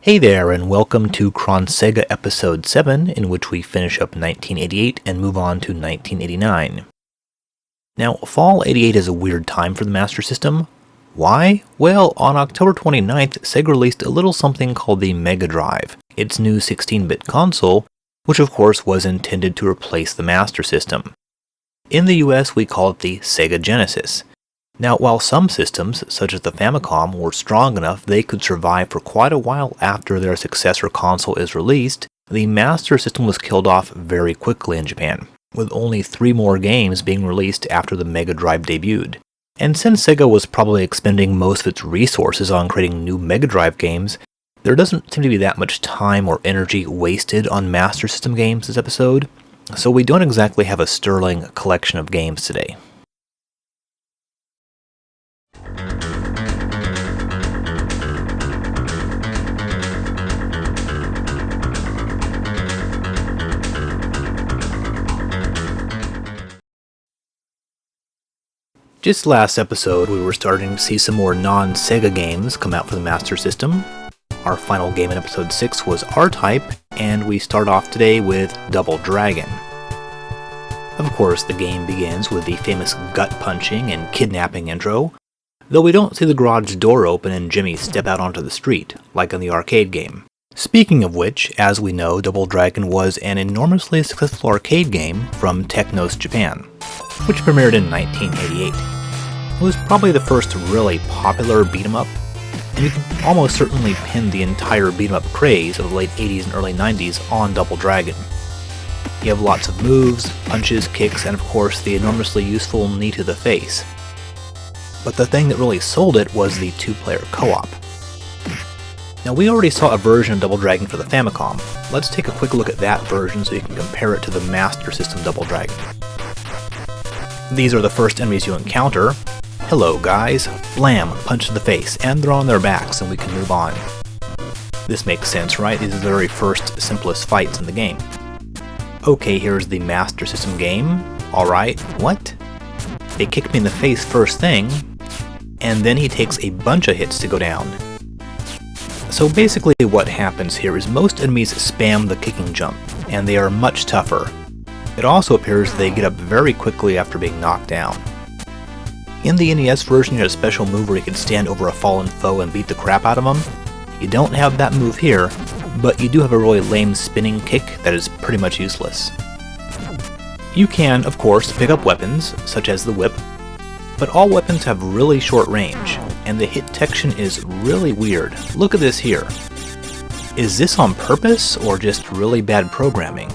Hey there, and welcome to Chronsega Episode 7, in which we finish up 1988 and move on to 1989. Now, Fall 88 is a weird time for the Master System. Why? Well, on October 29th, Sega released a little something called the Mega Drive, its new 16-bit console, which of course was intended to replace the Master System. In the US, we call it the Sega Genesis. Now, while some systems, such as the Famicom, were strong enough they could survive for quite a while after their successor console is released, the Master System was killed off very quickly in Japan, with only 3 more games being released after the Mega Drive debuted. And since Sega was probably expending most of its resources on creating new Mega Drive games, there doesn't seem to be that much time or energy wasted on Master System games this episode, so we don't exactly have a sterling collection of games today. Just last episode, we were starting to see some more non-Sega games come out for the Master System. Our final game in episode 6 was R-Type, and we start off today with Double Dragon. Of course, the game begins with the famous gut-punching and kidnapping intro, though we don't see the garage door open and Jimmy step out onto the street, like in the arcade game. Speaking of which, as we know, Double Dragon was an enormously successful arcade game from Technos Japan, which premiered in 1988. It was probably the first really popular beat-em-up, and you can almost certainly pin the entire beat-em-up craze of the late 80s and early 90s on Double Dragon. You have lots of moves, punches, kicks, and of course the enormously useful knee to the face. But the thing that really sold it was the 2-player co-op. Now, we already saw a version of Double Dragon for the Famicom. Let's take a quick look at that version so you can compare it to the Master System Double Dragon. These are the first enemies you encounter. Hello guys, blam, punch to the face, and they're on their backs and we can move on. This makes sense, right? These are the very first, simplest fights in the game. Okay, here's the Master System game. Alright, what? They kicked me in the face first thing, and then he takes a bunch of hits to go down. So basically what happens here is most enemies spam the kicking jump, and they are much tougher. It also appears they get up very quickly after being knocked down. In the NES version, you had a special move where you could stand over a fallen foe and beat the crap out of them. You don't have that move here, but you do have a really lame spinning kick that is pretty much useless. You can, of course, pick up weapons, such as the whip, but all weapons have really short range, and the hit detection is really weird. Look at this here. Is this on purpose, or just really bad programming?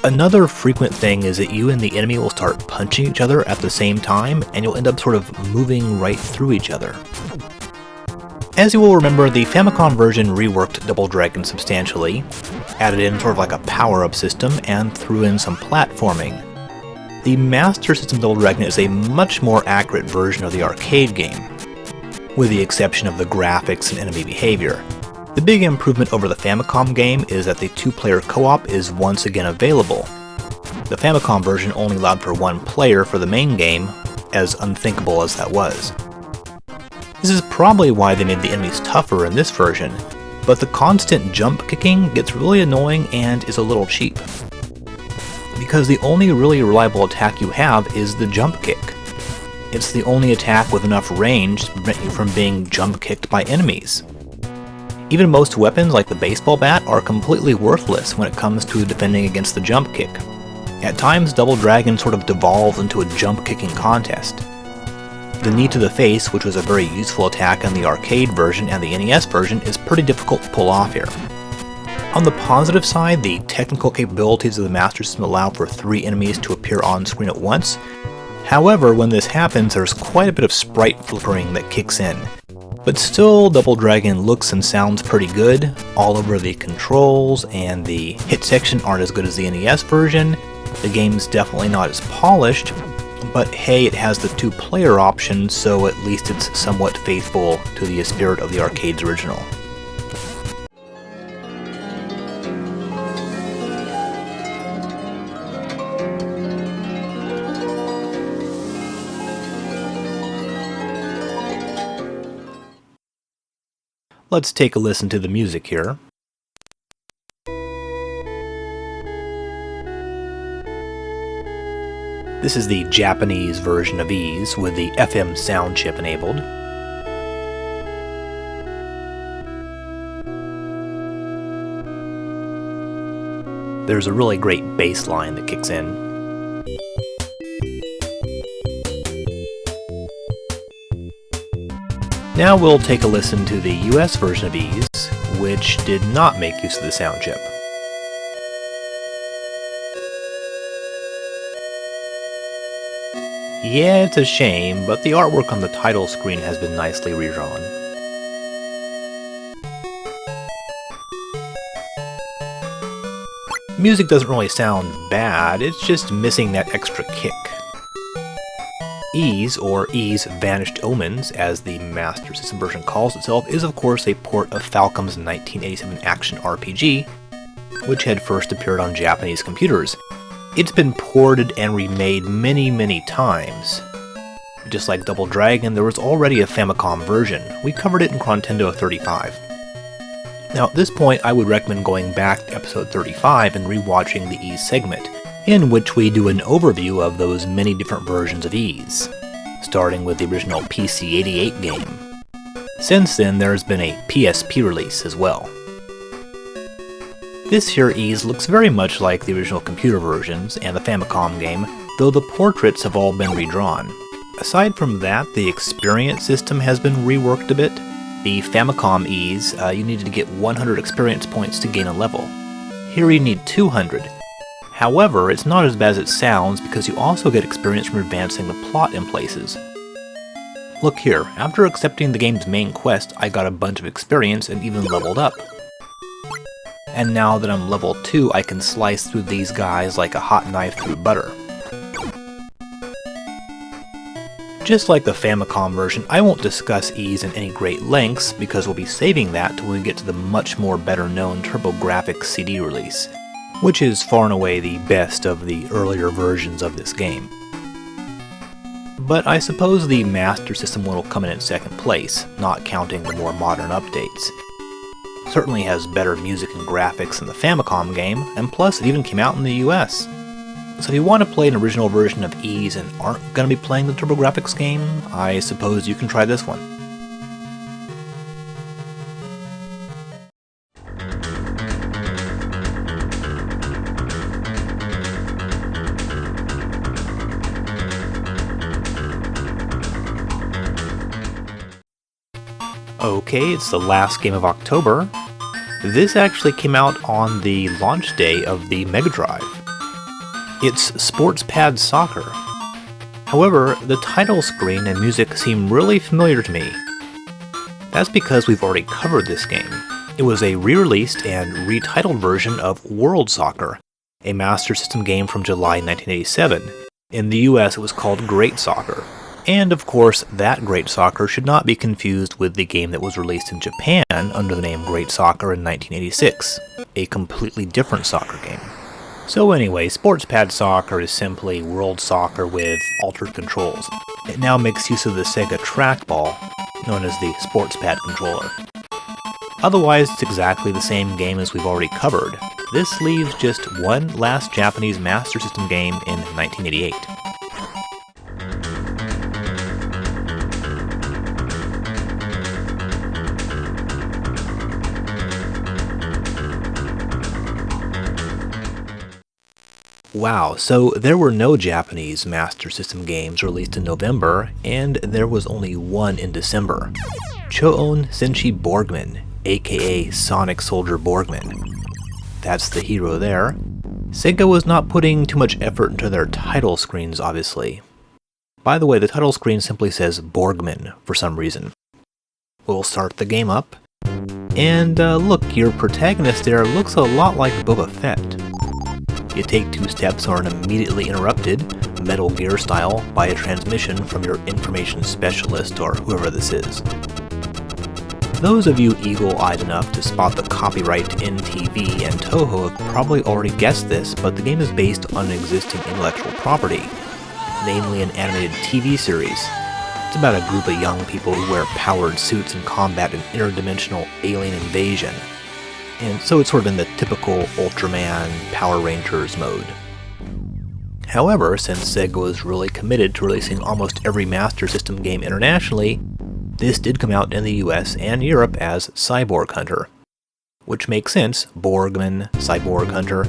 Another frequent thing is that you and the enemy will start punching each other at the same time, and you'll end up sort of moving right through each other. As you will remember, the Famicom version reworked Double Dragon substantially, added in sort of like a power-up system, and threw in some platforming. The Master System Double Dragon is a much more accurate version of the arcade game, with the exception of the graphics and enemy behavior. The big improvement over the Famicom game is that the 2-player co-op is once again available. The Famicom version only allowed for 1 player for the main game, as unthinkable as that was. This is probably why they made the enemies tougher in this version, but the constant jump kicking gets really annoying and is a little cheap. Because the only really reliable attack you have is the jump kick. It's the only attack with enough range to prevent you from being jump kicked by enemies. Even most weapons, like the baseball bat, are completely worthless when it comes to defending against the jump kick. At times, Double Dragon sort of devolves into a jump-kicking contest. The knee to the face, which was a very useful attack in the arcade version and the NES version, is pretty difficult to pull off here. On the positive side, the technical capabilities of the Master System allow for 3 enemies to appear on screen at once. However, when this happens, there's quite a bit of sprite flickering that kicks in. But still, Double Dragon looks and sounds pretty good. All over the controls and the hit section aren't as good as the NES version. The game's definitely not as polished, but hey, it has the 2-player option, so at least it's somewhat faithful to the spirit of the arcade's original. Let's take a listen to the music here. This is the Japanese version of Ys with the FM sound chip enabled. There's a really great bass line that kicks in. Now we'll take a listen to the US version of Ys, which did not make use of the sound chip. Yeah, it's a shame, but the artwork on the title screen has been nicely redrawn. Music doesn't really sound bad, it's just missing that extra kick. Ys, or Ys Vanished Omens, as the Master System version calls itself, is of course a port of Falcom's 1987 action RPG, which had first appeared on Japanese computers. It's been ported and remade many times. Just like Double Dragon, there was already a Famicom version. We covered it in Chrontendo 35. Now at this point, I would recommend going back to episode 35 and rewatching the Ys segment, in which we do an overview of those many different versions of Ys, starting with the original PC-88 game. Since then, there's been a PSP release as well. This here Ys looks very much like the original computer versions and the Famicom game, though the portraits have all been redrawn. Aside from that, the experience system has been reworked a bit. The Famicom Ys, you needed to get 100 experience points to gain a level. Here you need 200. However, it's not as bad as it sounds because you also get experience from advancing the plot in places. Look here, after accepting the game's main quest, I got a bunch of experience and even leveled up. And now that I'm level 2, I can slice through these guys like a hot knife through butter. Just like the Famicom version, I won't discuss Ys in any great lengths because we'll be saving that till we get to the much more better known TurboGrafx CD release, which is far and away the best of the earlier versions of this game. But I suppose the Master System one will come in second place, not counting the more modern updates. Certainly has better music and graphics than the Famicom game, and plus it even came out in the US. So if you want to play an original version of Ys and aren't going to be playing the TurboGrafx game, I suppose you can try this one. Okay, it's the last game of October. This actually came out on the launch day of the Mega Drive. It's Sports Pad Soccer. However, the title screen and music seem really familiar to me. That's because we've already covered this game. It was a re-released and retitled version of World Soccer, a Master System game from July 1987. In the US, it was called Great Soccer. And of course, that Great Soccer should not be confused with the game that was released in Japan under the name Great Soccer in 1986, a completely different soccer game. So anyway, Sports Pad Soccer is simply World Soccer with altered controls. It now makes use of the Sega trackball, known as the Sports Pad controller. Otherwise, it's exactly the same game as we've already covered. This leaves just one last Japanese Master System game in 1988. Wow, so there were no Japanese Master System games released in November, and there was only one in December. Choon Senshi Borgman, aka Sonic Soldier Borgman. That's the hero there. Sega was not putting too much effort into their title screens, obviously. By the way, the title screen simply says Borgman for some reason. We'll start the game up. And look, your protagonist there looks a lot like Boba Fett. You take 2 steps and are immediately interrupted, Metal Gear style, by a transmission from your information specialist or whoever this is. Those of you eagle-eyed enough to spot the copyright in TV and Toho have probably already guessed this, but the game is based on an existing intellectual property, namely an animated TV series. It's about a group of young people who wear powered suits and combat an interdimensional alien invasion. And so it's sort of in the typical Ultraman, Power Rangers mode. However, since Sega was really committed to releasing almost every Master System game internationally, this did come out in the US and Europe as Cyborg Hunter. Which makes sense, Borgman, Cyborg Hunter,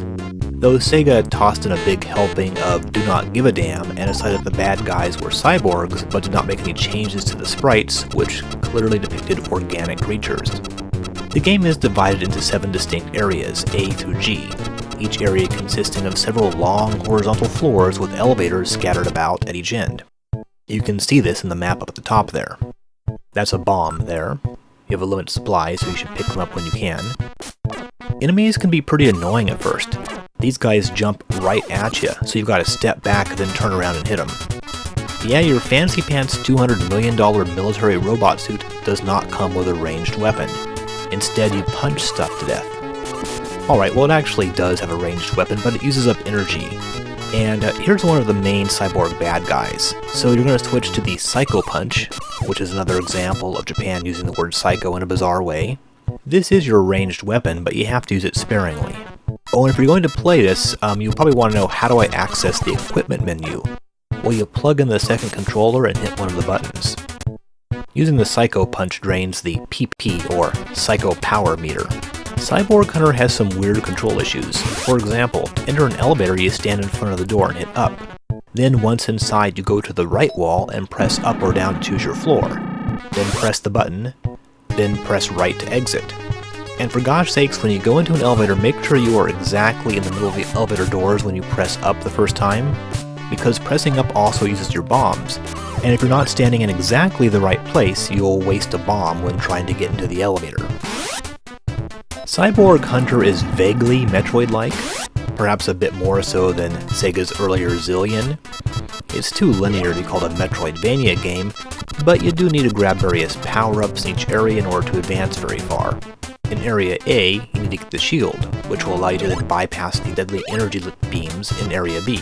though Sega tossed in a big helping of Do Not Give a Damn and decided the bad guys were cyborgs but did not make any changes to the sprites, which clearly depicted organic creatures. The game is divided into 7 distinct areas, A through G, each area consisting of several long horizontal floors with elevators scattered about at each end. You can see this in the map up at the top there. That's a bomb there. You have a limited supply, so you should pick them up when you can. Enemies can be pretty annoying at first. These guys jump right at you, so you've got to step back and then turn around and hit them. Yeah, your fancy pants $200 million military robot suit does not come with a ranged weapon. Instead, you punch stuff to death. Alright, well it actually does have a ranged weapon, but it uses up energy. And here's one of the main cyborg bad guys. So you're going to switch to the Psycho Punch, which is another example of Japan using the word psycho in a bizarre way. This is your ranged weapon, but you have to use it sparingly. Oh, and if you're going to play this, you'll probably want to know, how do I access the equipment menu? Well, you plug in the second controller and hit one of the buttons. Using the Psycho Punch drains the PP, or Psycho Power Meter. Cyborg Hunter has some weird control issues. For example, to enter an elevator, you stand in front of the door and hit up. Then once inside, you go to the right wall and press up or down to choose your floor. Then press the button, then press right to exit. And for gosh sakes, when you go into an elevator, make sure you are exactly in the middle of the elevator doors when you press up the first time, because pressing up also uses your bombs. And if you're not standing in exactly the right place, you'll waste a bomb when trying to get into the elevator. Cyborg Hunter is vaguely Metroid-like, perhaps a bit more so than Sega's earlier Zillion. It's too linear to be called a Metroidvania game, but you do need to grab various power-ups in each area in order to advance very far. In Area A, you need to get the shield, which will allow you to then bypass the deadly energy beams in Area B.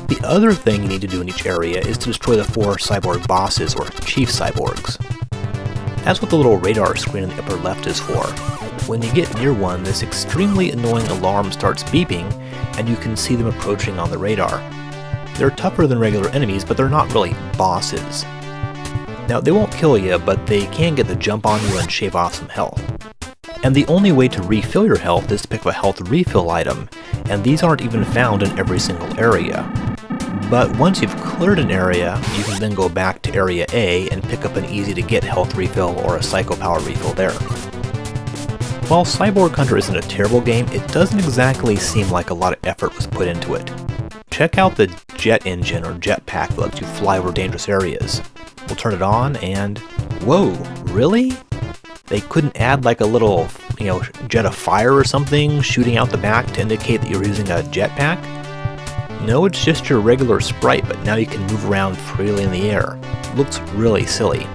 The other thing you need to do in each area is to destroy the 4 cyborg bosses, or chief cyborgs. That's what the little radar screen in the upper left is for. When you get near one, this extremely annoying alarm starts beeping, and you can see them approaching on the radar. They're tougher than regular enemies, but they're not really bosses. Now, they won't kill you, but they can get the jump on you and shave off some health. And the only way to refill your health is to pick up a health refill item, and these aren't even found in every single area. But once you've cleared an area, you can then go back to Area A and pick up an easy-to-get health refill or a Psycho Power refill there. While Cyborg Hunter isn't a terrible game, it doesn't exactly seem like a lot of effort was put into it. Check out the jet engine or jetpack that lets you fly over dangerous areas. We'll turn it on and... whoa, really? They couldn't add like a little, jet of fire or something shooting out the back to indicate that you're using a jetpack? No, it's just your regular sprite, but now you can move around freely in the air. Looks really silly.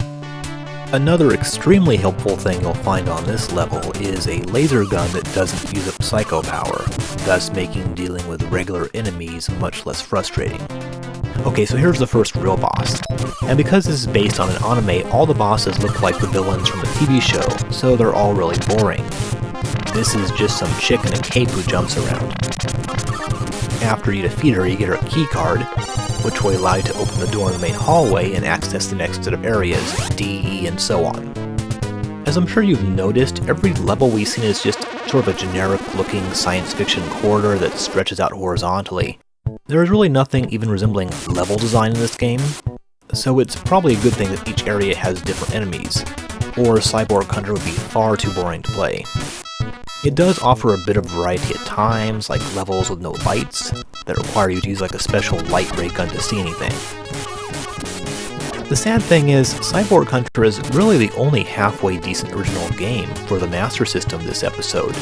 Another extremely helpful thing you'll find on this level is a laser gun that doesn't use up psycho power, thus making dealing with regular enemies much less frustrating. Okay, so here's the first real boss. And because this is based on an anime, all the bosses look like the villains from the TV show, so they're all really boring. This is just some chick in a cape who jumps around. After you defeat her, you get her key card, which will allow you to open the door in the main hallway and access the next set of areas, D, E, and so on. As I'm sure you've noticed, every level we've seen is just sort of a generic-looking science fiction corridor that stretches out horizontally. There is really nothing even resembling level design in this game, so it's probably a good thing that each area has different enemies, or Cyborg Hunter would be far too boring to play. It does offer a bit of variety at times, like levels with no lights, that require you to use like a special light ray gun to see anything. The sad thing is, Cyborg Hunter is really the only halfway decent original game for the Master System this episode.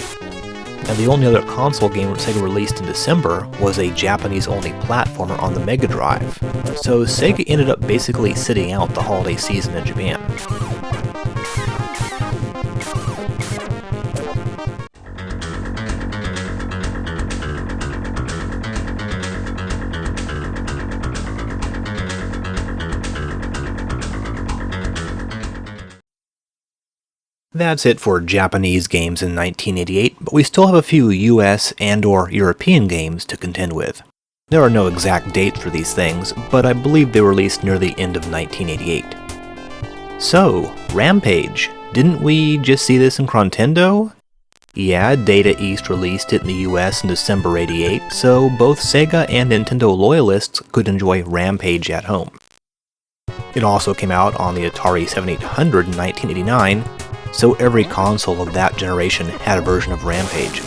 And the only other console game Sega released in December was a Japanese-only platformer on the Mega Drive, so Sega ended up basically sitting out the holiday season in Japan. that's it for Japanese games in 1988, but we still have a few US and/or European games to contend with. There are no exact dates for these things, but I believe they were released near the end of 1988. So, Rampage. Didn't we just see this in Chrontendo? Yeah, Data East released it in the US in December '88, so both Sega and Nintendo loyalists could enjoy Rampage at home. It also came out on the Atari 7800 in 1989, so every console of that generation had a version of Rampage.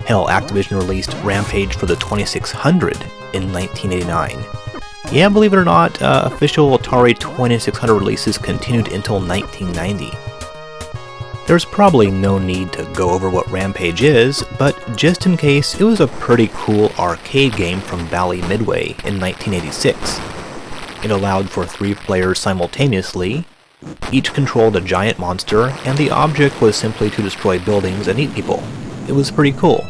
Hell, Activision released Rampage for the 2600 in 1989. Yeah, believe it or not, official Atari 2600 releases continued until 1990. There's probably no need to go over what Rampage is, but just in case, it was a pretty cool arcade game from Bally Midway in 1986. It allowed for 3 players simultaneously, each controlled a giant monster, and the object was simply to destroy buildings and eat people. It was pretty cool.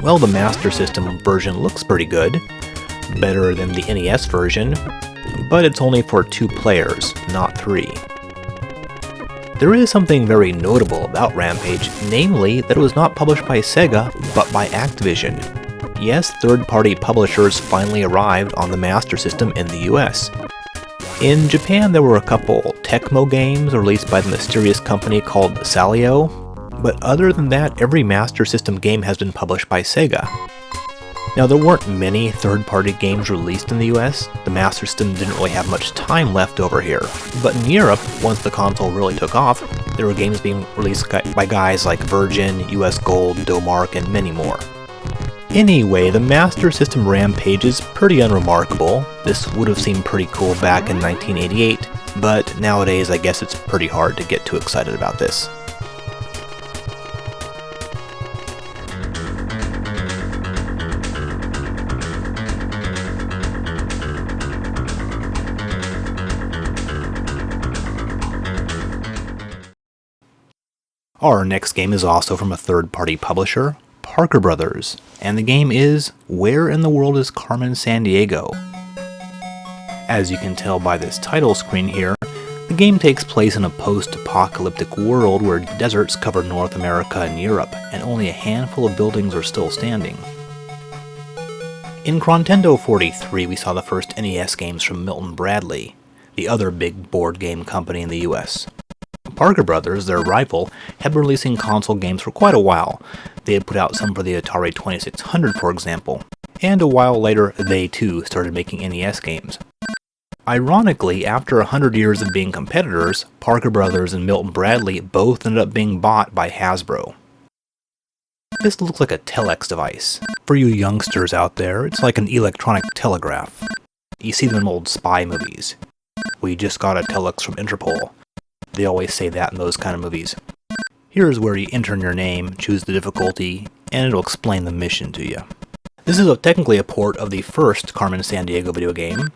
Well, the Master System version looks pretty good, better than the NES version, but it's only for 2 players, not 3. There is something very notable about Rampage, namely that it was not published by Sega, but by Activision. Yes, third-party publishers finally arrived on the Master System in the US. In Japan, there were a couple Tecmo games released by the mysterious company called Sandiego, but other than that, every Master System game has been published by Sega. Now, there weren't many third-party games released in the US. The Master System didn't really have much time left over here. But in Europe, once the console really took off, there were games being released by guys like Virgin, US Gold, Domark, and many more. Anyway, the Master System Rampage is pretty unremarkable. This would have seemed pretty cool back in 1988, but nowadays I guess it's pretty hard to get too excited about this. Our next game is also from a third-party publisher, Parker Brothers, and the game is Where in the World is Carmen Sandiego? As you can tell by this title screen here, the game takes place in a post-apocalyptic world where deserts cover North America and Europe, and only a handful of buildings are still standing. In Chrontendo 43, we saw the first NES games from Milton Bradley, the other big board game company in the US. Parker Brothers, their rival, had been releasing console games for quite a while. They had put out some for the Atari 2600, for example, and a while later, they too started making NES games. Ironically, after 100 years of being competitors, Parker Brothers and Milton Bradley both ended up being bought by Hasbro. This looks like a telex device. For you youngsters out there, it's like an electronic telegraph. You see them in old spy movies. We just got a telex from Interpol. They always say that in those kind of movies. Here's where you enter in your name, choose the difficulty, and it'll explain the mission to you. This is technically a port of the first Carmen Sandiego video game,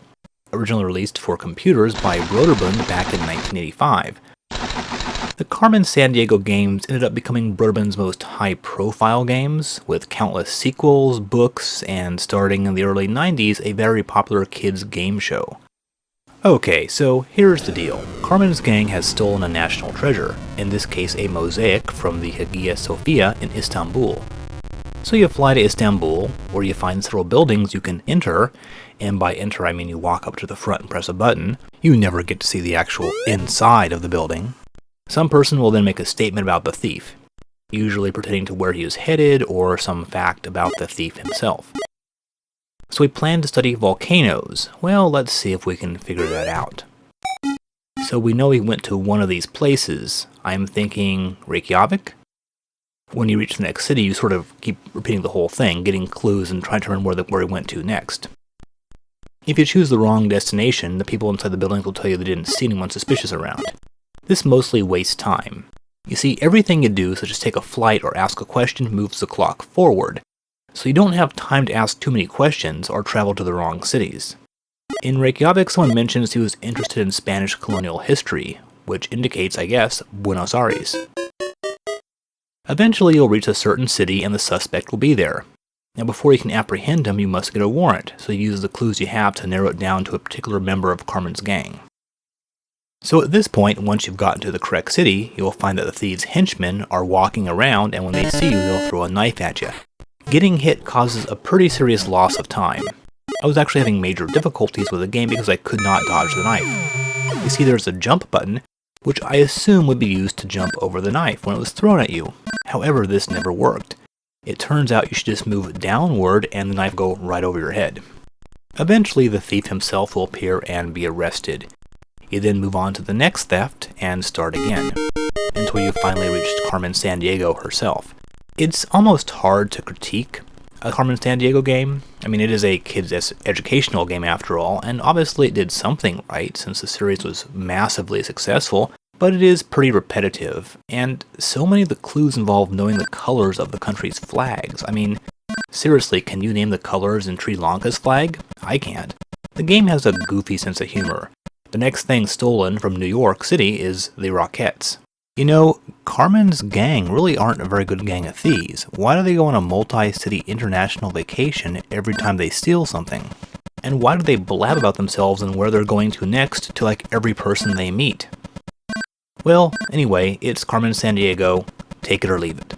originally released for computers by Broderbund back in 1985. The Carmen Sandiego games ended up becoming Broderbund's most high-profile games, with countless sequels, books, and starting in the early 90s, a very popular kids game show. Okay, so here's the deal. Carmen's gang has stolen a national treasure, in this case a mosaic from the Hagia Sophia in Istanbul. So you fly to Istanbul, where you find several buildings you can enter, and by enter I mean you walk up to the front and press a button. You never get to see the actual inside of the building. Some person will then make a statement about the thief, usually pertaining to where he is headed or some fact about the thief himself. So we plan to study volcanoes. Well, let's see if we can figure that out. So we know he went to one of these places. I'm thinking Reykjavik? When you reach the next city, you sort of keep repeating the whole thing, getting clues and trying to remember where he went to next. If you choose the wrong destination, the people inside the buildings will tell you they didn't see anyone suspicious around. This mostly wastes time. You see, everything you do, such as take a flight or ask a question, moves the clock forward. So you don't have time to ask too many questions or travel to the wrong cities. In Reykjavik, someone mentions he was interested in Spanish colonial history, which indicates, I guess, Buenos Aires. Eventually you'll reach a certain city and the suspect will be there. Now before you can apprehend him, you must get a warrant, so you use the clues you have to narrow it down to a particular member of Carmen's gang. So at this point, once you've gotten to the correct city, you'll find that the thieves' henchmen are walking around, and when they see you, they'll throw a knife at you. Getting hit causes a pretty serious loss of time. I was actually having major difficulties with the game because I could not dodge the knife. You see, there's a jump button, which I assume would be used to jump over the knife when it was thrown at you. However, this never worked. It turns out you should just move downward and the knife go right over your head. Eventually, the thief himself will appear and be arrested. You then move on to the next theft and start again, until you finally reached Carmen Sandiego herself. It's almost hard to critique a Carmen Sandiego game. I mean, it is a kids' educational game after all, and obviously it did something right since the series was massively successful, but it is pretty repetitive, and so many of the clues involve knowing the colors of the country's flags. I mean, seriously, can you name the colors in Sri Lanka's flag? I can't. The game has a goofy sense of humor. The next thing stolen from New York City is the Rockettes. You know, Carmen's gang really aren't a very good gang of thieves. Why do they go on a multi-city international vacation every time they steal something? And why do they blab about themselves and where they're going to next to like every person they meet? Well, anyway, it's Carmen Sandiego. Take it or leave it.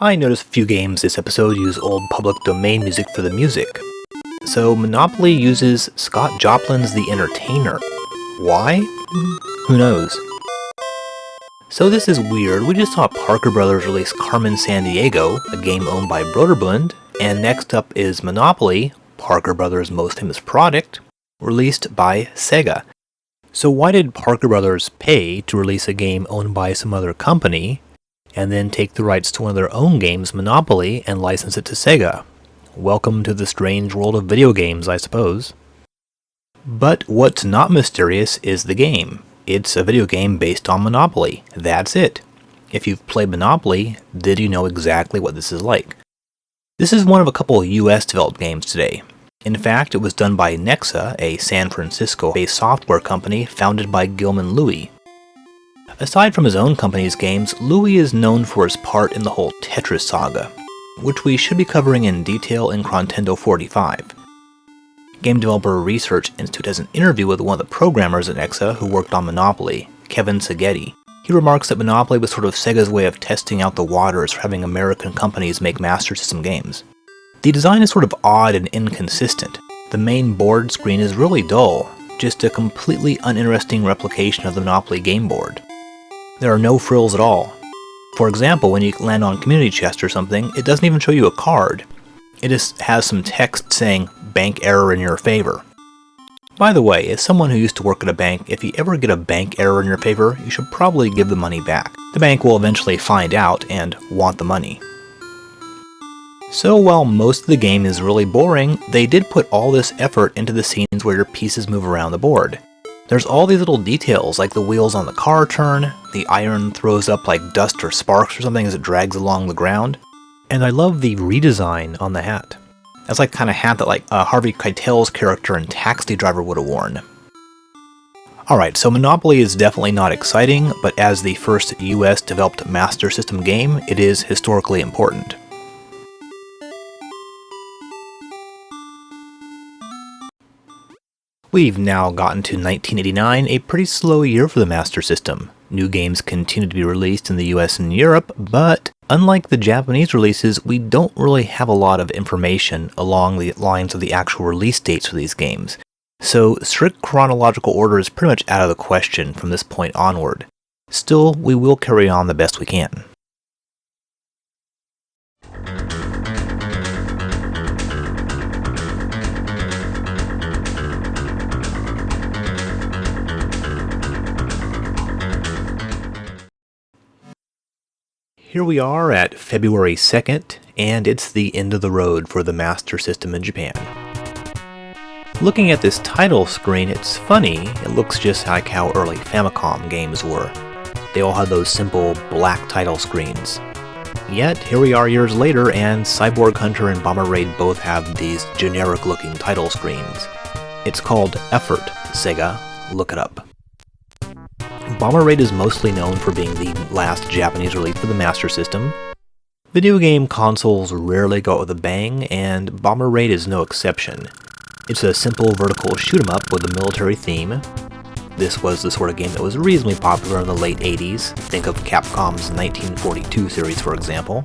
I noticed a few games this episode use old public domain music for the music. So Monopoly uses Scott Joplin's The Entertainer. Why? Who knows? So this is weird. We just saw Parker Brothers release Carmen Sandiego, a game owned by Broderbund, and next up is Monopoly, Parker Brothers' most famous product, released by Sega. So why did Parker Brothers pay to release a game owned by some other company, and then take the rights to one of their own games, Monopoly, and license it to Sega? Welcome to the strange world of video games, I suppose. But what's not mysterious is the game. It's a video game based on Monopoly. That's it. If you've played Monopoly, then you know exactly what this is like. This is one of a couple US developed games today. In fact, it was done by Nexa, a San Francisco-based software company founded by Gilman Louie. Aside from his own company's games, Louie is known for his part in the whole Tetris saga, which we should be covering in detail in Chrontendo 45. Game Developer Research Institute has an interview with one of the programmers at Nexa who worked on Monopoly, Kevin Seghetti. He remarks that Monopoly was sort of Sega's way of testing out the waters for having American companies make Master System games. The design is sort of odd and inconsistent. The main board screen is really dull, just a completely uninteresting replication of the Monopoly game board. There are no frills at all. For example, when you land on Community Chest or something, it doesn't even show you a card. It just has some text saying, "bank error in your favor." By the way, as someone who used to work at a bank, if you ever get a bank error in your favor, you should probably give the money back. The bank will eventually find out and want the money. So while most of the game is really boring, they did put all this effort into the scenes where your pieces move around the board. There's all these little details, like the wheels on the car turn, the iron throws up like dust or sparks or something as it drags along the ground, and I love the redesign on the hat. That's like kind of hat that like Harvey Keitel's character in Taxi Driver would have worn. Alright, so Monopoly is definitely not exciting, but as the first US developed Master System game, it is historically important. We've now gotten to 1989, a pretty slow year for the Master System. New games continue to be released in the US and Europe, but unlike the Japanese releases, we don't really have a lot of information along the lines of the actual release dates for these games. So strict chronological order is pretty much out of the question from this point onward. Still, we will carry on the best we can. Here we are at February 2nd, and it's the end of the road for the Master System in Japan. Looking at this title screen, it's funny, it looks just like how early Famicom games were. They all had those simple black title screens. Yet, here we are years later, and Cyborg Hunter and Bomber Raid both have these generic-looking title screens. It's called effort, Sega, look it up. Bomber Raid is mostly known for being the last Japanese release for the Master System. Video game consoles rarely go out with a bang, and Bomber Raid is no exception. It's a simple vertical shoot-'em-up with a military theme. This was the sort of game that was reasonably popular in the late 80s. Think of Capcom's 1942 series, for example.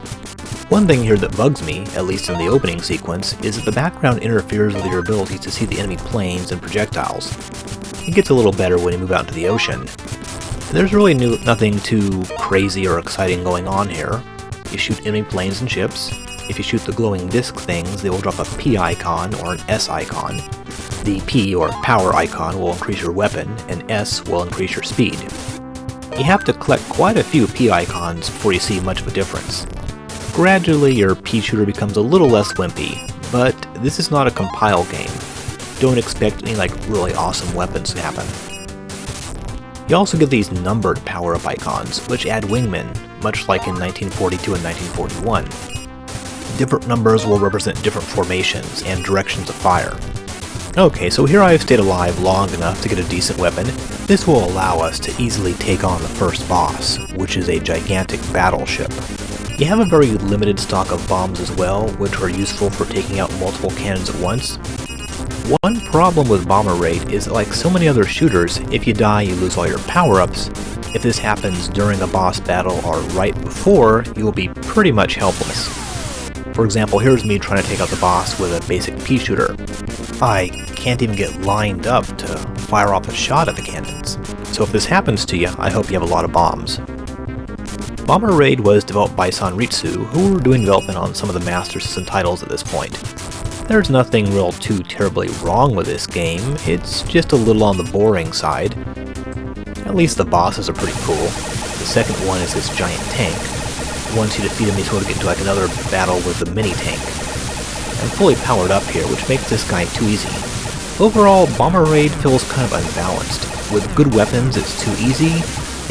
One thing here that bugs me, at least in the opening sequence, is that the background interferes with your ability to see the enemy planes and projectiles. It gets a little better when you move out into the ocean. There's really nothing too crazy or exciting going on here. You shoot enemy planes and ships. If you shoot the glowing disc things, they will drop a P icon or an S icon. The P, or power icon, will increase your weapon, and S will increase your speed. You have to collect quite a few P icons before you see much of a difference. Gradually, your P shooter becomes a little less wimpy, but this is not a compile game. Don't expect any really awesome weapons to happen. You also get these numbered power-up icons, which add wingmen, much like in 1942 and 1941. Different numbers will represent different formations and directions of fire. Okay, so here I have stayed alive long enough to get a decent weapon. This will allow us to easily take on the first boss, which is a gigantic battleship. You have a very limited stock of bombs as well, which are useful for taking out multiple cannons at once. One problem with Bomber Raid is that, like so many other shooters, if you die you lose all your power-ups. If this happens during a boss battle or right before, you will be pretty much helpless. For example, here's me trying to take out the boss with a basic pea shooter. I can't even get lined up to fire off a shot at the cannons. So if this happens to you, I hope you have a lot of bombs. Bomber Raid was developed by Sanritsu, who were doing development on some of the Master System titles at this point. There's nothing real too terribly wrong with this game, it's just a little on the boring side. At least the bosses are pretty cool. The second one is this giant tank. Once you defeat him, you sort of get into another battle with the mini-tank. I'm fully powered up here, which makes this guy too easy. Overall, Bomber Raid feels kind of unbalanced. With good weapons, it's too easy,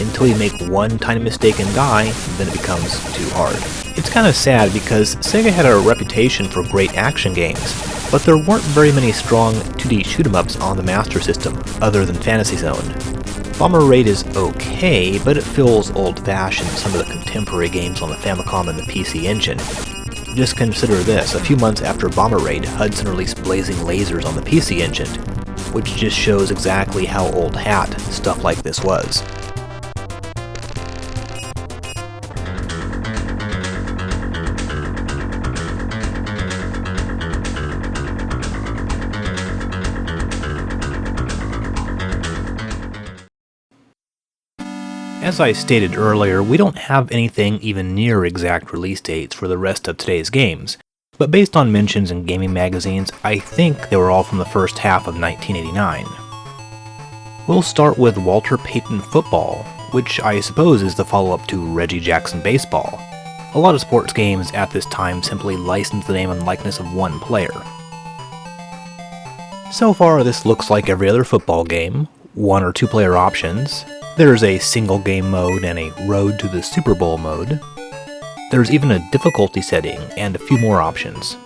until you make one tiny mistake and die, then it becomes too hard. It's kind of sad because Sega had a reputation for great action games, but there weren't very many strong 2D shoot-'em-ups on the Master System, other than Fantasy Zone. Bomber Raid is okay, but it feels old-fashioned some of the contemporary games on the Famicom and the PC Engine. Just consider this, a few months after Bomber Raid, Hudson released Blazing Lasers on the PC Engine, which just shows exactly how old hat stuff like this was. As I stated earlier, we don't have anything even near exact release dates for the rest of today's games, but based on mentions in gaming magazines, I think they were all from the first half of 1989. We'll start with Walter Payton Football, which I suppose is the follow-up to Reggie Jackson Baseball. A lot of sports games at this time simply licensed the name and likeness of one player. So far, this looks like every other football game, 1 or 2 player options. There's a single game mode and a Road to the Super Bowl mode. There's even a difficulty setting and a few more options.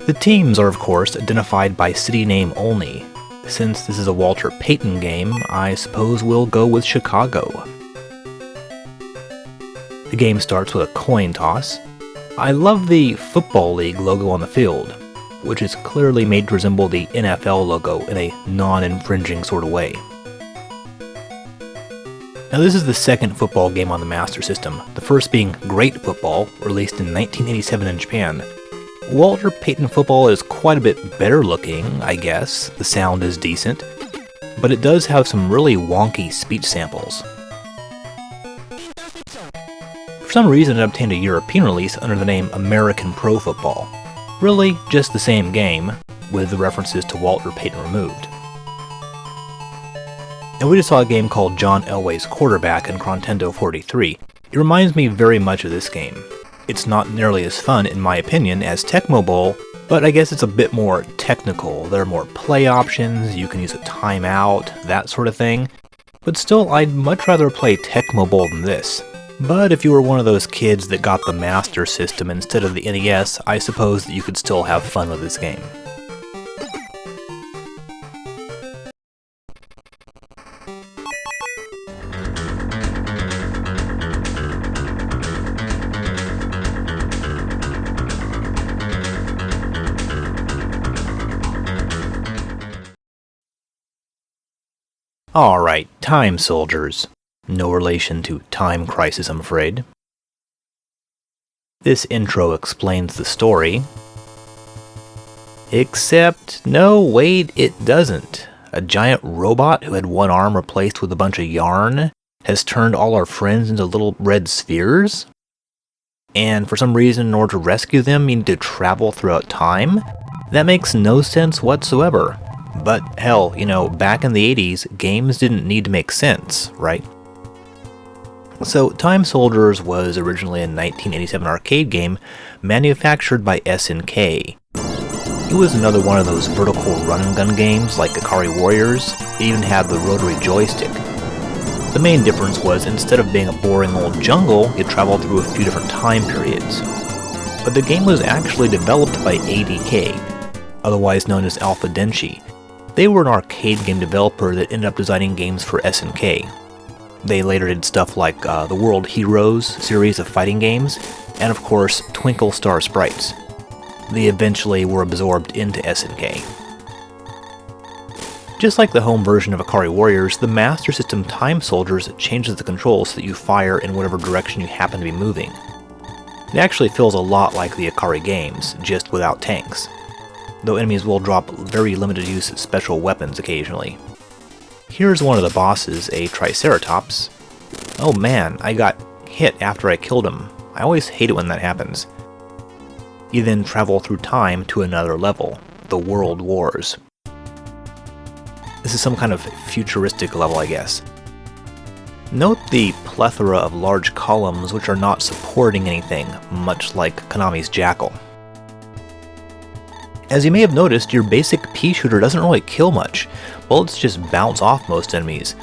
The teams are of course identified by city name only. Since this is a Walter Payton game, I suppose we'll go with Chicago. The game starts with a coin toss. I love the Football League logo on the field, which is clearly made to resemble the NFL logo in a non-infringing sort of way. Now this is the second football game on the Master System, the first being Great Football, released in 1987 in Japan. Walter Payton Football is quite a bit better looking, I guess, the sound is decent, but it does have some really wonky speech samples. For some reason it obtained a European release under the name American Pro Football. Really, just the same game, with the references to Walter Payton removed. And we just saw a game called John Elway's Quarterback in Chrontendo 43. It reminds me very much of this game. It's not nearly as fun, in my opinion, as Tecmo Bowl, but I guess it's a bit more technical. There are more play options, you can use a timeout, that sort of thing. But still, I'd much rather play Tecmo Bowl than this. But if you were one of those kids that got the Master System instead of the NES, I suppose that you could still have fun with this game. Alright, Time Soldiers. No relation to Time Crisis, I'm afraid. This intro explains the story. Except, no, wait, it doesn't. A giant robot who had one arm replaced with a bunch of yarn has turned all our friends into little red spheres? And for some reason, in order to rescue them, you need to travel throughout time? That makes no sense whatsoever. But hell, back in the 80s, games didn't need to make sense, right? So, Time Soldiers was originally a 1987 arcade game manufactured by SNK. It was another one of those vertical run-and-gun games like Ikari Warriors. It even had the rotary joystick. The main difference was, instead of being a boring old jungle, you traveled through a few different time periods. But the game was actually developed by ADK, otherwise known as Alpha Denshi. They were an arcade game developer that ended up designing games for SNK. They later did stuff like the World Heroes series of fighting games, and of course, Twinkle Star Sprites. They eventually were absorbed into SNK. Just like the home version of Ikari Warriors, the Master System Time Soldiers changes the controls so that you fire in whatever direction you happen to be moving. It actually feels a lot like the Ikari games, just without tanks, though enemies will drop very limited use special weapons occasionally. Here's one of the bosses, a Triceratops. Oh man, I got hit after I killed him. I always hate it when that happens. You then travel through time to another level, the World Wars. This is some kind of futuristic level, I guess. Note the plethora of large columns which are not supporting anything, much like Konami's Jackal. As you may have noticed, your basic pea shooter doesn't really kill much. Bullets just bounce off most enemies.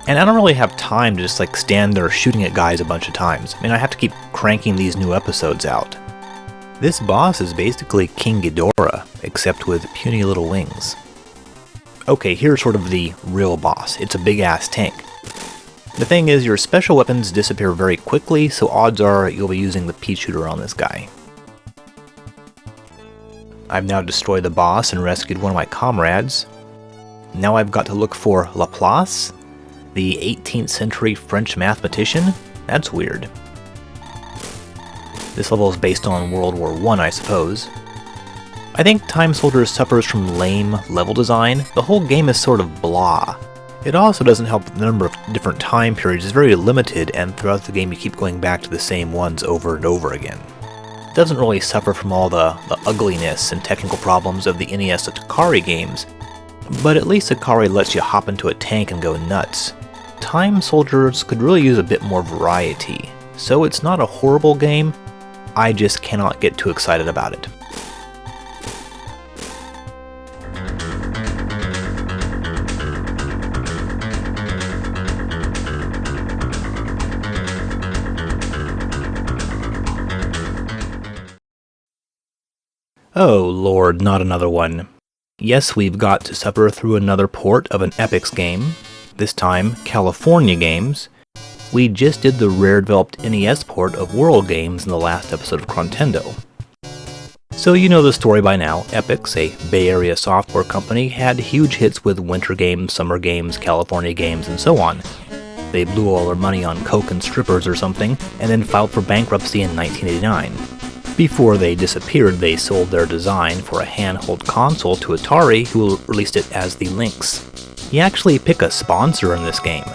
And I don't really have time to just stand there shooting at guys a bunch of times. I have to keep cranking these new episodes out. This boss is basically King Ghidorah, except with puny little wings. Okay, here's sort of the real boss. It's a big-ass tank. The thing is, your special weapons disappear very quickly, so odds are you'll be using the pea shooter on this guy. I've now destroyed the boss and rescued one of my comrades. Now I've got to look for Laplace, the 18th century French mathematician? That's weird. This level is based on World War I, I suppose. I think Time Soldiers suffers from lame level design. The whole game is sort of blah. It also doesn't help that the number of different time periods is very limited, and throughout the game you keep going back to the same ones over and over again. It doesn't really suffer from all the ugliness and technical problems of the NES Atari games, but at least Atari lets you hop into a tank and go nuts. Time Soldiers could really use a bit more variety, so it's not a horrible game, I just cannot get too excited about it. Oh lord, not another one. Yes, we've got to suffer through another port of an Epix game, this time California Games. We just did the rare-developed NES port of World Games in the last episode of Chrontendo. So you know the story by now. Epix, a Bay Area software company, had huge hits with Winter Games, Summer Games, California Games, and so on. They blew all their money on coke and strippers or something, and then filed for bankruptcy in 1989. Before they disappeared, they sold their design for a handheld console to Atari, who released it as the Lynx. You actually pick a sponsor in this game.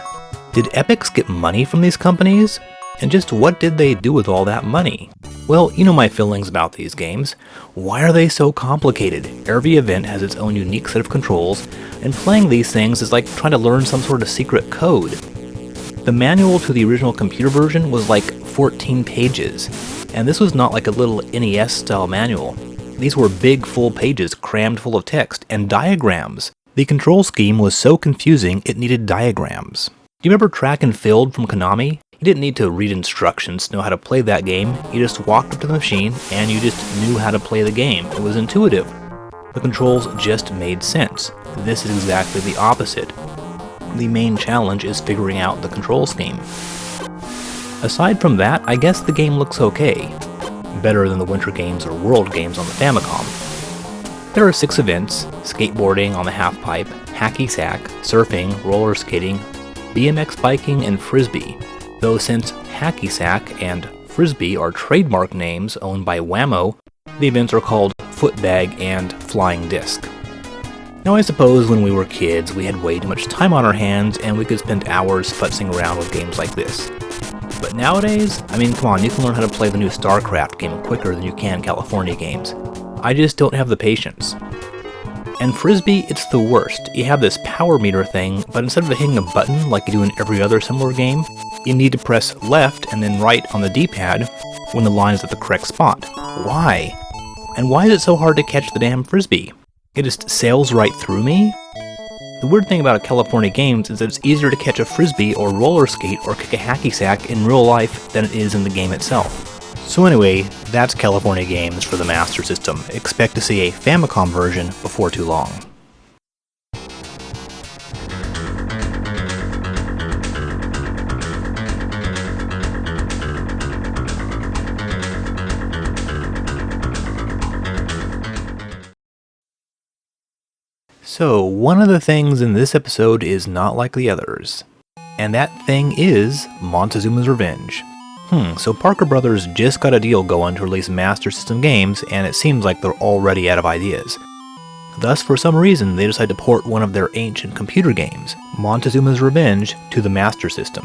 Did Epix get money from these companies? And just what did they do with all that money? Well, you know my feelings about these games. Why are they so complicated? Every event has its own unique set of controls, and playing these things is like trying to learn some sort of secret code. The manual to the original computer version was like 14 pages, and this was not like a little NES-style manual. These were big, full pages crammed full of text and diagrams. The control scheme was so confusing it needed diagrams. Do you remember Track and Field from Konami? You didn't need to read instructions to know how to play that game. You just walked up to the machine and you just knew how to play the game. It was intuitive. The controls just made sense. This is exactly the opposite. The main challenge is figuring out the control scheme. Aside from that, I guess the game looks okay. Better than the Winter Games or World Games on the Famicom. There are 6 events: skateboarding on the half-pipe, hacky sack, surfing, roller skating, BMX biking, and frisbee, though since hacky sack and frisbee are trademark names owned by Whammo, the events are called footbag and flying disc. Now I suppose when we were kids we had way too much time on our hands and we could spend hours futzing around with games like this. But nowadays, I mean come on, you can learn how to play the new StarCraft game quicker than you can California games. I just don't have the patience. And frisbee, it's the worst. You have this power meter thing, but instead of hitting a button like you do in every other similar game, you need to press left and then right on the D-pad when the line is at the correct spot. Why? And why is it so hard to catch the damn frisbee? It just sails right through me? The weird thing about California games is that it's easier to catch a frisbee or roller skate or kick a hacky sack in real life than it is in the game itself. So anyway, that's California games for the Master System. Expect to see a Famicom version before too long. So, one of the things in this episode is not like the others, and that thing is Montezuma's Revenge. So Parker Brothers just got a deal going to release Master System games, and it seems like they're already out of ideas. Thus, for some reason, they decided to port one of their ancient computer games, Montezuma's Revenge, to the Master System.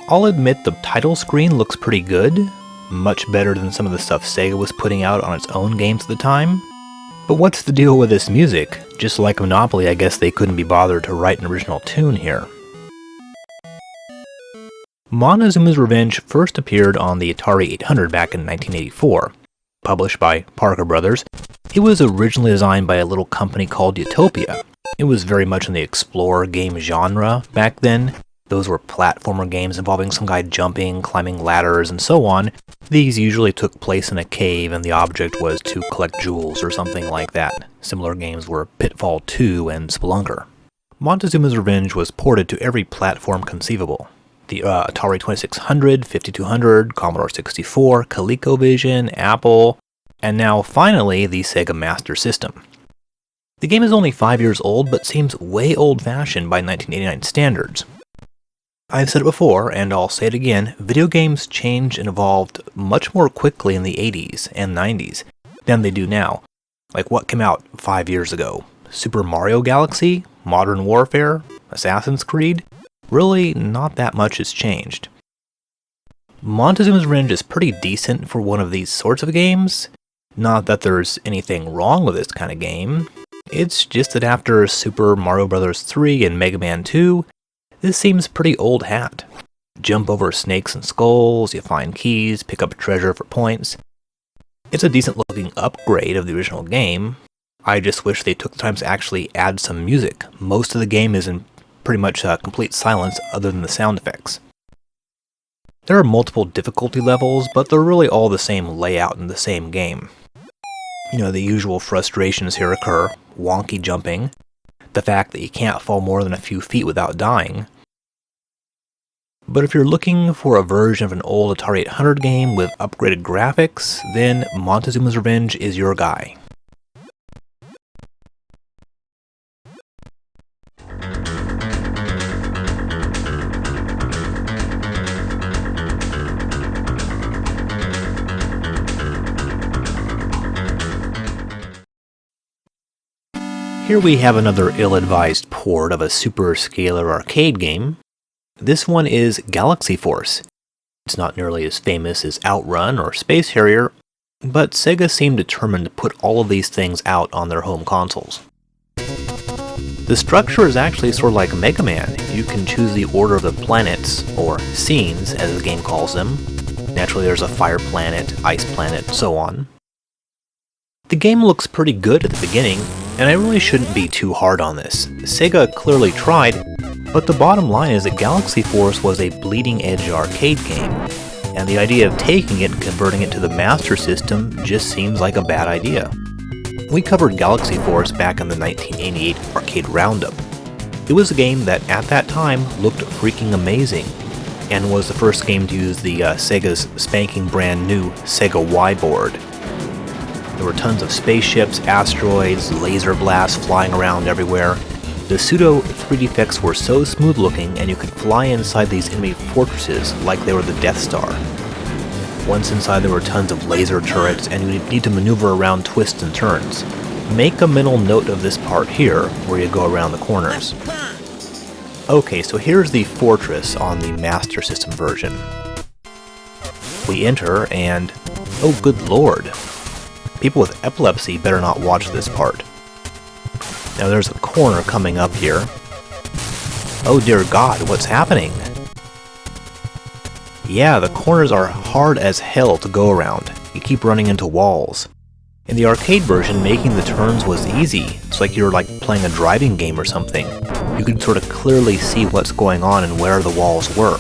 I'll admit the title screen looks pretty good, much better than some of the stuff Sega was putting out on its own games at the time. But what's the deal with this music? Just like Monopoly, I guess they couldn't be bothered to write an original tune here. Montezuma's Revenge first appeared on the Atari 800 back in 1984. Published by Parker Brothers, it was originally designed by a little company called Utopia. It was very much in the explorer game genre back then. Those were platformer games involving some guy jumping, climbing ladders, and so on. These usually took place in a cave and the object was to collect jewels or something like that. Similar games were Pitfall 2 and Spelunker. Montezuma's Revenge was ported to every platform conceivable. The Atari 2600, 5200, Commodore 64, ColecoVision, Apple, and now finally the Sega Master System. The game is only 5 years old but seems way old-fashioned by 1989 standards. I've said it before, and I'll say it again, video games changed and evolved much more quickly in the 80s and 90s than they do now. Like what came out 5 years ago? Super Mario Galaxy? Modern Warfare? Assassin's Creed? Really, not that much has changed. Montezuma's Revenge is pretty decent for one of these sorts of games. Not that there's anything wrong with this kind of game. It's just that after Super Mario Bros. 3 and Mega Man 2, this seems pretty old hat. Jump over snakes and skulls, you find keys, pick up treasure for points. It's a decent looking upgrade of the original game. I just wish they took the time to actually add some music. Most of the game is in pretty much complete silence other than the sound effects. There are multiple difficulty levels, but they're really all the same layout in the same game. You know, the usual frustrations here occur: wonky jumping, the fact that you can't fall more than a few feet without dying. But if you're looking for a version of an old Atari 800 game with upgraded graphics, then Montezuma's Revenge is your guy. Here we have another ill-advised port of a super scalar arcade game. This one is Galaxy Force. It's not nearly as famous as Outrun or Space Harrier, but Sega seemed determined to put all of these things out on their home consoles. The structure is actually sort of like Mega Man. You can choose the order of the planets, or scenes as the game calls them. Naturally there's a fire planet, ice planet, so on. The game looks pretty good at the beginning, and I really shouldn't be too hard on this. Sega clearly tried, but the bottom line is that Galaxy Force was a bleeding-edge arcade game, and the idea of taking it and converting it to the Master System just seems like a bad idea. We covered Galaxy Force back in the 1988 Arcade Roundup. It was a game that at that time looked freaking amazing, and was the first game to use the Sega's spanking brand new Sega Y board. There were tons of spaceships, asteroids, laser blasts flying around everywhere. The pseudo 3D effects were so smooth looking, and you could fly inside these enemy fortresses like they were the Death Star. Once inside, there were tons of laser turrets, and you need to maneuver around twists and turns. Make a mental note of this part here, where you go around the corners. Okay, so here's the fortress on the Master System version. We enter, and oh good lord, people with epilepsy better not watch this part. Now there's a corner coming up here. Oh dear god, what's happening? Yeah, the corners are hard as hell to go around. You keep running into walls. In the arcade version, making the turns was easy. It's like you're playing a driving game or something. You could sort of clearly see what's going on and where the walls were.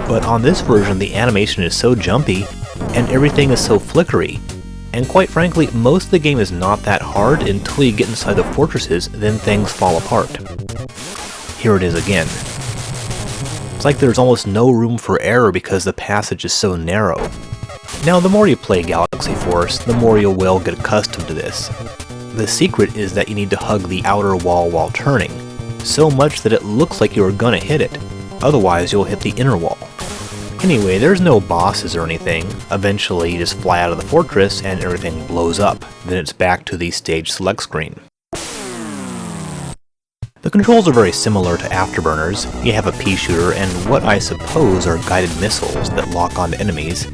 But on this version, the animation is so jumpy, and everything is so flickery. And quite frankly, most of the game is not that hard until you get inside the fortresses, then things fall apart. Here it is again. It's like there's almost no room for error because the passage is so narrow. Now, the more you play Galaxy Force, the more you will get accustomed to this. The secret is that you need to hug the outer wall while turning, so much that it looks like you're gonna hit it, otherwise you'll hit the inner wall. Anyway, there's no bosses or anything. Eventually you just fly out of the fortress and everything blows up, then it's back to the stage select screen. The controls are very similar to Afterburners. You have a pea shooter and what I suppose are guided missiles that lock onto enemies.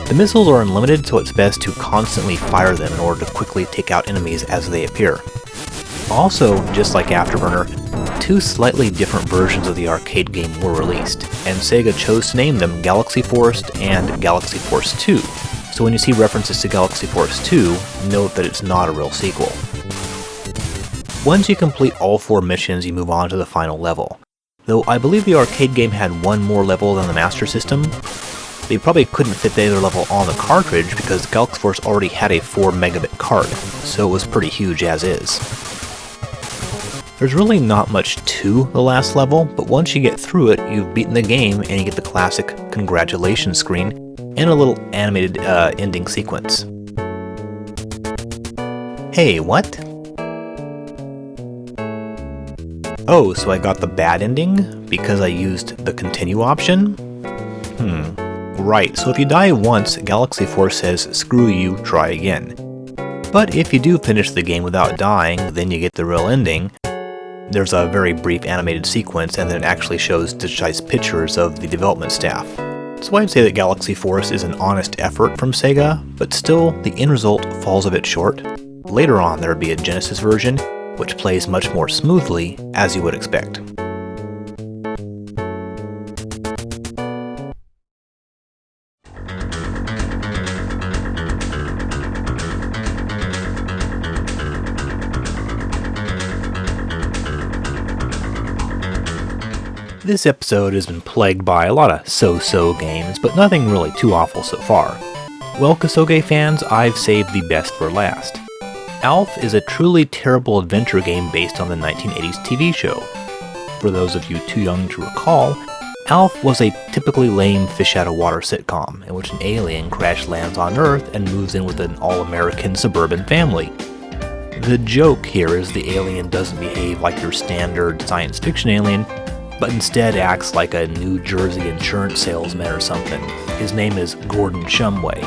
The missiles are unlimited, so it's best to constantly fire them in order to quickly take out enemies as they appear. Also, just like Afterburner, two slightly different versions of the arcade game were released, and Sega chose to name them Galaxy Force and Galaxy Force 2. So when you see references to Galaxy Force 2, note that it's not a real sequel. Once you complete all 4 missions, you move on to the final level. Though I believe the arcade game had one more level than the Master System. They probably couldn't fit the other level on the cartridge because Galaxy Force already had a 4 megabit card, so it was pretty huge as is. There's really not much to the last level, but once you get through it, you've beaten the game and you get the classic congratulations screen and a little animated ending sequence. Hey, what? Oh, so I got the bad ending because I used the continue option? Right, so if you die once, Galaxy Force says, screw you, try again. But if you do finish the game without dying, then you get the real ending. There's a very brief animated sequence, and then it actually shows digitized pictures of the development staff. So I'd say that Galaxy Force is an honest effort from Sega, but still, the end result falls a bit short. Later on, there would be a Genesis version, which plays much more smoothly, as you would expect. This episode has been plagued by a lot of so-so games, but nothing really too awful so far. Well, Kosoge fans, I've saved the best for last. Alf is a truly terrible adventure game based on the 1980s TV show. For those of you too young to recall, Alf was a typically lame fish-out-of-water sitcom in which an alien crash lands on Earth and moves in with an all-American suburban family. The joke here is the alien doesn't behave like your standard science fiction alien, but instead acts like a New Jersey insurance salesman or something. His name is Gordon Shumway,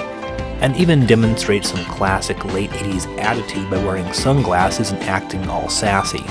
and even demonstrates some classic late 80s attitude by wearing sunglasses and acting all sassy.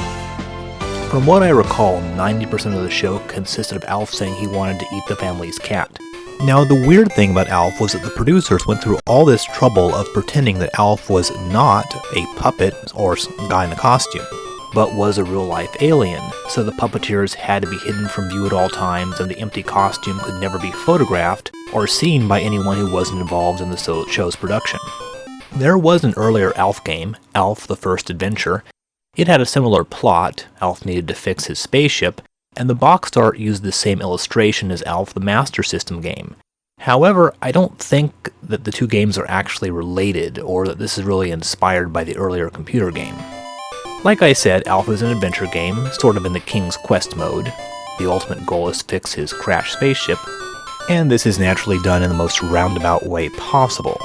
From what I recall, 90% of the show consisted of Alf saying he wanted to eat the family's cat. Now, the weird thing about Alf was that the producers went through all this trouble of pretending that Alf was not a puppet or guy in a costume, but was a real-life alien, so the puppeteers had to be hidden from view at all times, and the empty costume could never be photographed or seen by anyone who wasn't involved in the show's production. There was an earlier Alf game, Alf the First Adventure. It had a similar plot. Alf needed to fix his spaceship, and the box art used the same illustration as Alf the Master System game. However, I don't think that the two games are actually related, or that this is really inspired by the earlier computer game. Like I said, Alf is an adventure game, sort of in the King's Quest mode. The ultimate goal is to fix his crashed spaceship, and this is naturally done in the most roundabout way possible.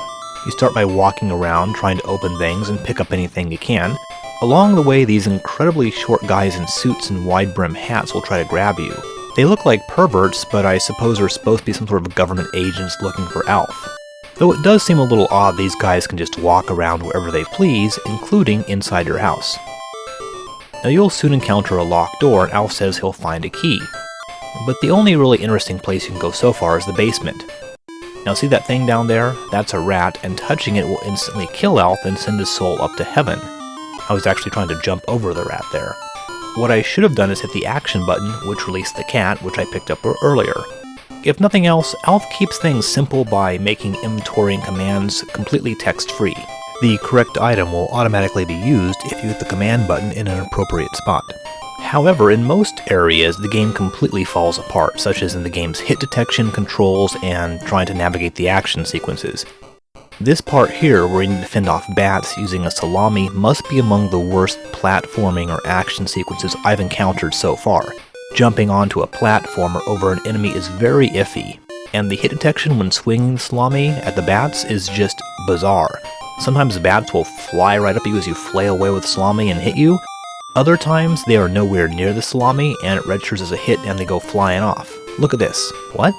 You start by walking around trying to open things and pick up anything you can, Along the way, these incredibly short guys in suits and wide-brim hats will try to grab you. They look like perverts, but I suppose they're supposed to be some sort of government agents looking for Alf. Though it does seem a little odd these guys can just walk around wherever they please, including inside your house. Now you'll soon encounter a locked door and Alf says he'll find a key. But the only really interesting place you can go so far is the basement. Now see that thing down there? That's a rat, and touching it will instantly kill Alf and send his soul up to heaven. I was actually trying to jump over the rat there. What I should have done is hit the action button, which released the cat, which I picked up earlier. If nothing else, Alf keeps things simple by making inventorying commands completely text-free. The correct item will automatically be used if you hit the command button in an appropriate spot. However, in most areas, the game completely falls apart, such as in the game's hit detection controls and trying to navigate the action sequences. This part here, where you need to fend off bats using a salami, must be among the worst platforming or action sequences I've encountered so far. Jumping onto a platform or over an enemy is very iffy, and the hit detection when swinging the salami at the bats is just bizarre. Sometimes bats will fly right up at you as you flail away with salami and hit you. Other times they are nowhere near the salami and it registers as a hit and they go flying off. Look at this. What?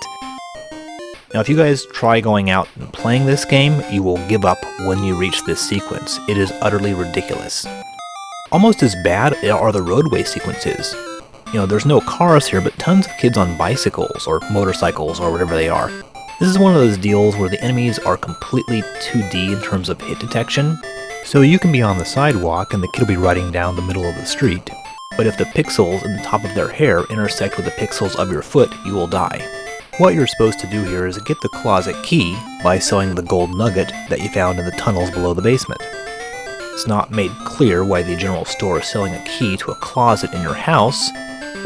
Now if you guys try going out and playing this game, you will give up when you reach this sequence. It is utterly ridiculous. Almost as bad are the roadway sequences. There's no cars here, but tons of kids on bicycles or motorcycles or whatever they are. This is one of those deals where the enemies are completely 2D in terms of hit detection. So you can be on the sidewalk and the kid will be riding down the middle of the street. But if the pixels in the top of their hair intersect with the pixels of your foot, you will die. What you're supposed to do here is get the closet key by selling the gold nugget that you found in the tunnels below the basement. It's not made clear why the general store is selling a key to a closet in your house,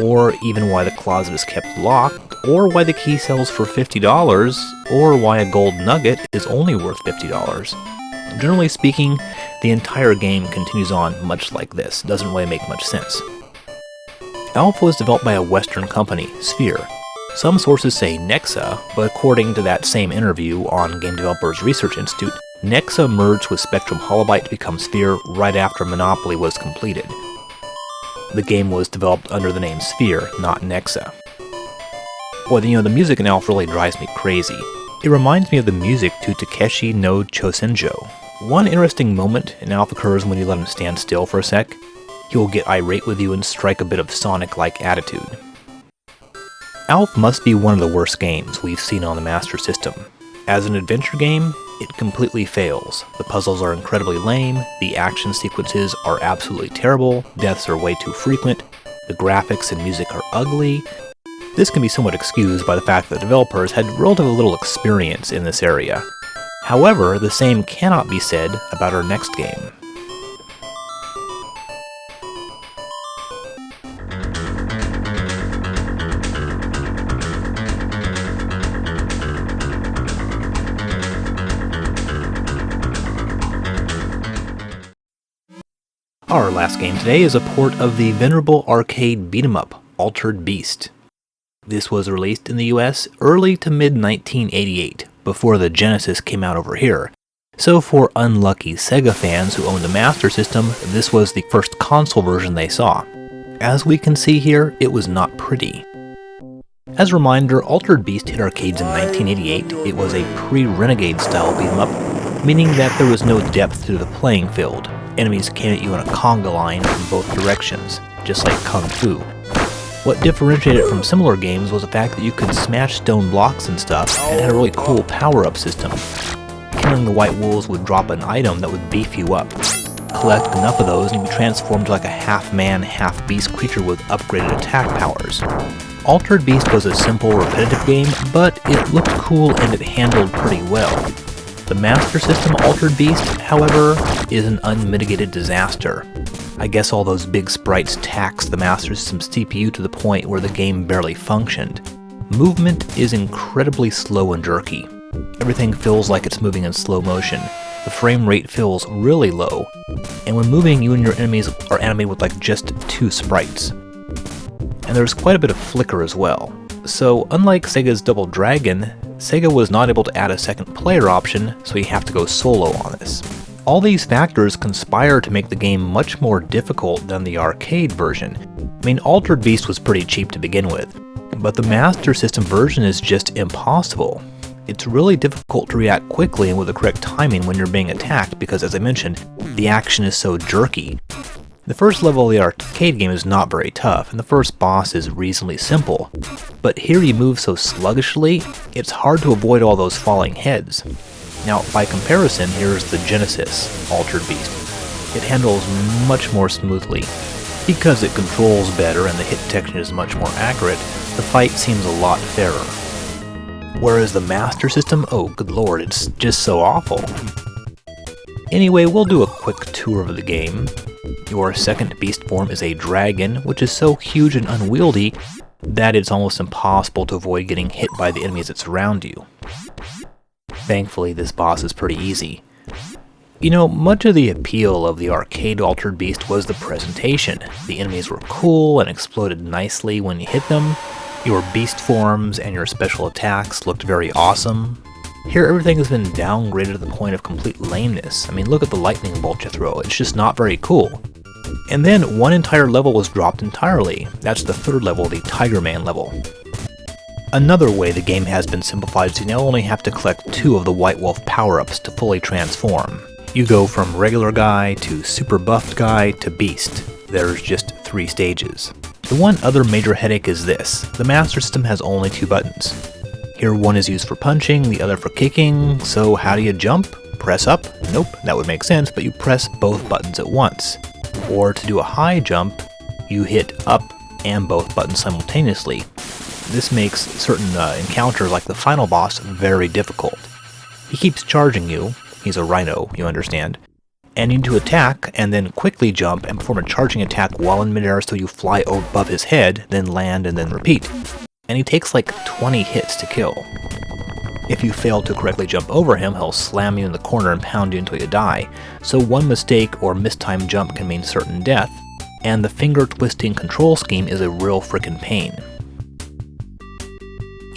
or even why the closet is kept locked, or why the key sells for $50, or why a gold nugget is only worth $50. Generally speaking, the entire game continues on much like this. Doesn't really make much sense. Alpha was developed by a Western company, Sphere. Some sources say Nexa, but according to that same interview on Game Developers Research Institute, Nexa merged with Spectrum Holobyte to become Sphere right after Monopoly was completed. The game was developed under the name Sphere, not Nexa. Boy, the music in Alpha really drives me crazy. It reminds me of the music to Takeshi no Chosenjo. One interesting moment in Alpha occurs when you let him stand still for a sec. He will get irate with you and strike a bit of Sonic-like attitude. Alf must be one of the worst games we've seen on the Master System. As an adventure game, it completely fails. The puzzles are incredibly lame, the action sequences are absolutely terrible, deaths are way too frequent, the graphics and music are ugly. This can be somewhat excused by the fact that developers had relatively little experience in this area. However, the same cannot be said about our next game. Our last game today is a port of the venerable arcade beat-em-up, Altered Beast. This was released in the US early to mid-1988, before the Genesis came out over here. So for unlucky Sega fans who owned a Master System, this was the first console version they saw. As we can see here, it was not pretty. As a reminder, Altered Beast hit arcades in 1988. It was a pre-Renegade style beat-em-up, meaning that there was no depth to the playing field. Enemies came at you in a conga line from both directions, just like Kung Fu. What differentiated it from similar games was the fact that you could smash stone blocks and stuff, and had a really cool power-up system. Killing the white wolves would drop an item that would beef you up. Collect enough of those and you'd be transformed to like a half-man, half-beast creature with upgraded attack powers. Altered Beast was a simple, repetitive game, but it looked cool and it handled pretty well. The Master System Altered Beast, however, is an unmitigated disaster. I guess all those big sprites taxed the Master System's CPU to the point where the game barely functioned. Movement is incredibly slow and jerky. Everything feels like it's moving in slow motion. The frame rate feels really low, and when moving, you and your enemies are animated with like just 2 sprites. And there's quite a bit of flicker as well. So unlike Sega's Double Dragon, Sega was not able to add a second player option, so you have to go solo on this. All these factors conspire to make the game much more difficult than the arcade version. I mean, Altered Beast was pretty cheap to begin with, but the Master System version is just impossible. It's really difficult to react quickly and with the correct timing when you're being attacked because, as I mentioned, the action is so jerky. The first level of the arcade game is not very tough, and the first boss is reasonably simple, but here you move so sluggishly, it's hard to avoid all those falling heads. Now, by comparison, here's the Genesis Altered Beast. It handles much more smoothly. Because it controls better and the hit detection is much more accurate, the fight seems a lot fairer. Whereas the Master System, oh good lord, it's just so awful. Anyway, we'll do a quick tour of the game. Your second beast form is a dragon, which is so huge and unwieldy that it's almost impossible to avoid getting hit by the enemies that surround you. Thankfully, this boss is pretty easy. You know, much of the appeal of the arcade Altered Beast was the presentation. The enemies were cool and exploded nicely when you hit them. Your beast forms and your special attacks looked very awesome. Here everything has been downgraded to the point of complete lameness. I mean, look at the lightning bolt you throw, it's just not very cool. And then one entire level was dropped entirely. That's the third level, the Tiger Man level. Another way the game has been simplified is you now only have to collect 2 of the White Wolf power-ups to fully transform. You go from regular guy to super buffed guy to beast. There's just 3 stages. The one other major headache is this. The Master System has only 2 buttons. Here one is used for punching, the other for kicking, so how do you jump? Press up? Nope, that would make sense, but you press both buttons at once. Or to do a high jump, you hit up and both buttons simultaneously. This makes certain encounters like the final boss very difficult. He keeps charging you, he's a rhino, you understand, and you need to attack and then quickly jump and perform a charging attack while in midair so you fly above his head, then land and then repeat. And he takes like 20 hits to kill. If you fail to correctly jump over him, he'll slam you in the corner and pound you until you die, so one mistake or mistimed jump can mean certain death, and the finger-twisting control scheme is a real frickin' pain.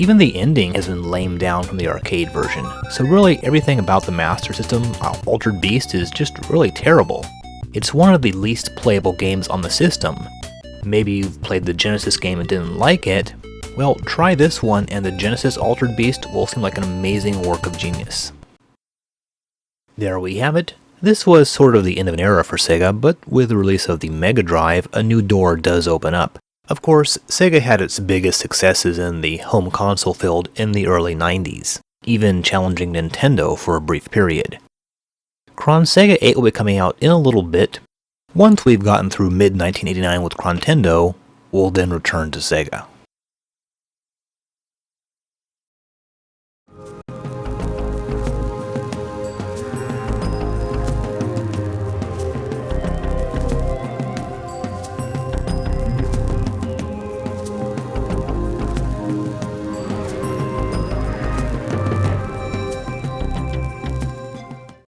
Even the ending has been lamed down from the arcade version, so really everything about the Master System, Altered Beast, is just really terrible. It's one of the least playable games on the system. Maybe you've played the Genesis game and didn't like it. Well, try this one and the Genesis Altered Beast will seem like an amazing work of genius. There we have it. This was sort of the end of an era for Sega, but with the release of the Mega Drive, a new door does open up. Of course, Sega had its biggest successes in the home console field in the early 90s, even challenging Nintendo for a brief period. Chronsega 8 will be coming out in a little bit. Once we've gotten through mid-1989 with Chrontendo, we'll then return to Sega.